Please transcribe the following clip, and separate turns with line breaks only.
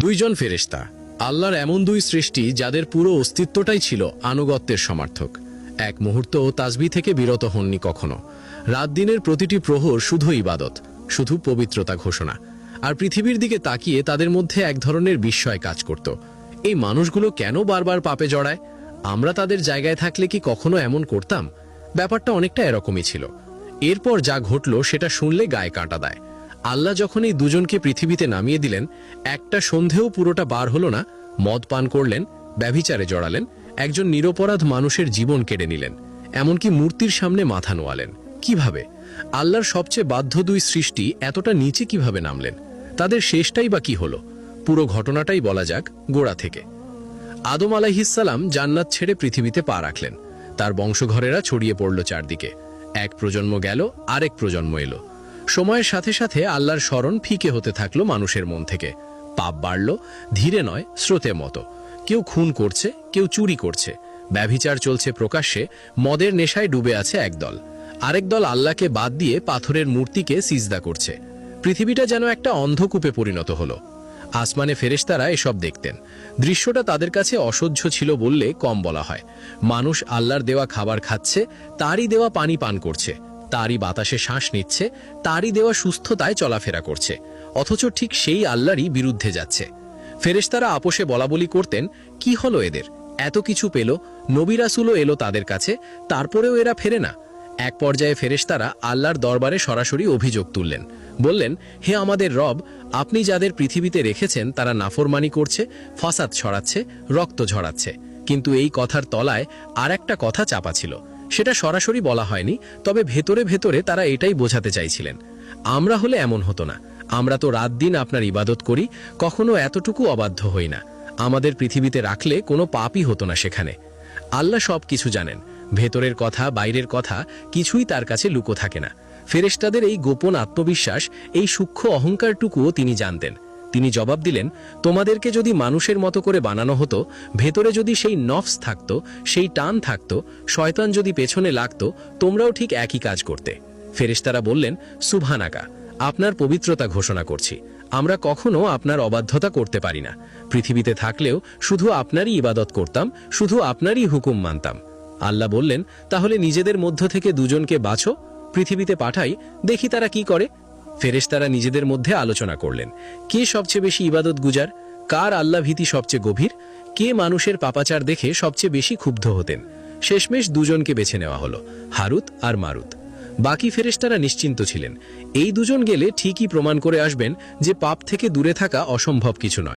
দুইজন ফেরেশতা, আল্লাহর এমন দুই সৃষ্টি যাদের পুরো অস্তিত্বটাই ছিল আনুগত্যের সমার্থক। এক মুহূর্তও তাসবিহ থেকে বিরত হননি কখনো। রাত দিনের প্রতিটি প্রহর শুধু ইবাদত, শুধু পবিত্রতা ঘোষণা। আর পৃথিবীর দিকে তাকিয়ে তাদের মধ্যে এক ধরনের বিস্ময় কাজ করত। এই মানুষগুলো কেন বারবার পাপে জড়ায়? আমরা তাদের জায়গায় থাকলে কি কখনো এমন করতাম? ব্যাপারটা অনেকটা এরকমই ছিল। এরপর যা ঘটল সেটা শুনলে গায়ে কাঁটা দেয়। আল্লাহ যখন এই দুজনকে পৃথিবীতে নামিয়ে দিলেন, একটা সন্ধেও পুরোটা বার হলো না, মদ পান করলেন, ব্যভিচারে জড়ালেন, একজন নিরপরাধ মানুষের জীবন কেড়ে নিলেন, এমনকি মূর্তির সামনে মাথা নোয়ালেন। কিভাবে? আল্লাহর সবচেয়ে বাধ্য দুই সৃষ্টি এতটা নিচে কিভাবে নামলেন? তাদের শেষটাই বা কি হলো? পুরো ঘটনাটাই বলা যাক গোড়া থেকে। আদম আলাইহিসসালাম জান্নাত ছেড়ে পৃথিবীতে পা রাখলেন। তার বংশধরেরা ছড়িয়ে পড়ল চারদিকে। এক প্রজন্ম গেল, আরেক প্রজন্ম এলো। সময়ের সাথে সাথে আল্লাহর স্মরণ ফিকে হতে থাকলো মানুষের মন থেকে। পাপ বাড়ল, ধীরে নয়, স্রোতের মতো। কেউ খুন করছে, কেউ চুরি করছে, ব্যভিচার চলছে প্রকাশ্যে, মদের নেশায় ডুবে আছে একদল। আরেক দল আল্লাহকে বাদ দিয়ে পাথরের মূর্তিকে সিজদা করছে। পৃথিবীটা যেন একটা অন্ধকূপে পরিণত হলো। আসমানে ফেরেশতারা এসব দেখতেন। দৃশ্যটা তাদের কাছে অসহ্য ছিল বললে কম বলা হয়। মানুষ আল্লাহর দেওয়া খাবার খাচ্ছে, তারই দেওয়া পানি পান করছে, তারই বাতাসে শ্বাস নিচ্ছে, তারই দেওয়া সুস্থতায় চলাফেরা করছে, অথচ ঠিক সেই আল্লাহরই বিরুদ্ধে যাচ্ছে। ফেরেশতারা আপোষে বলাবলি করতেন, কি হলো এদের? এত কিছু পেল, নবী রাসূলও এলো তাদের কাছে, তারপরেও এরা ফেরে না। এক পর্যায়ে ফেরেশতারা আল্লাহর দরবারে সরাসরি অভিযোগ তুললেন। বললেন, হে আমাদের রব, আপনি যাদের পৃথিবীতে রেখেছেন তারা নাফরমানি করছে, ফাসাদ ছড়াচ্ছে, রক্ত ঝরাচ্ছে। কিন্তু এই কথার তলায় আর একটা কথা চাপা ছিল। সেটা সরাসরি বলা হয়নি, তবে ভেতরে ভেতরে তারা এটাই বোঝাতে চাইছিলেন, আমরা হলে এমন হতো না। আমরা তো রাত দিন আপনার ইবাদত করি, কখনো এতটুকু অবাধ্য হই না। আমাদের পৃথিবীতে রাখলে কোনো পাপই হতো না সেখানে। আল্লাহ সব কিছু জানেন। ভেতরের কথা, বাইরের কথা কিছুই তার কাছে লুকো থাকে না। ফেরেশতাদের এই গোপন আত্মবিশ্বাস, এই সূক্ষ্ম অহংকারটুকুও তিনি জানতেন। তিনি জবাব দিলেন, তোমাদেরকে যদি মানুষের মতো করে বানানো হতো, ভেতরে যদি সেই নফস থাকতো, সেই টান থাকতো, শয়তান যদি পেছনে লাগতো, তোমরাও ঠিক একই কাজ করতে। ফেরেশতারা বললেন, সুবহানাকা, আপনার পবিত্রতা ঘোষণা করছি। আমরা কখনো আপনার অবাধ্যতা করতে পারি না। পৃথিবীতে থাকলেও শুধু আপনারই ইবাদত করতাম, শুধু আপনারই হুকুম মানতাম। আল্লাহ বললেন, তাহলে নিজেদের মধ্য থেকে দুজনকে বাছো, পৃথিবীতে পাঠাই, দেখি তারা কি করে। ফেরেশতারা নিজেদের মধ্যে আলোচনা করলেন, কে সবচেয়ে বেশি ইবাদত গুজার, কার আল্লাহ ভীতি সবচেয়ে গভীর, কে মানুষের পাপাচার দেখে সবচেয়ে বেশি ক্ষুব্ধ হতেন। শেষমেশ দুজনকে বেছে নেওয়া হলো, হারুত আর মারুত। বাকি ফেরেশতারা নিশ্চিন্ত ছিলেন, এই দুজন গেলে ঠিকই প্রমাণ করে আসবেন যে পাপ থেকে দূরে থাকা অসম্ভব কিছু নয়।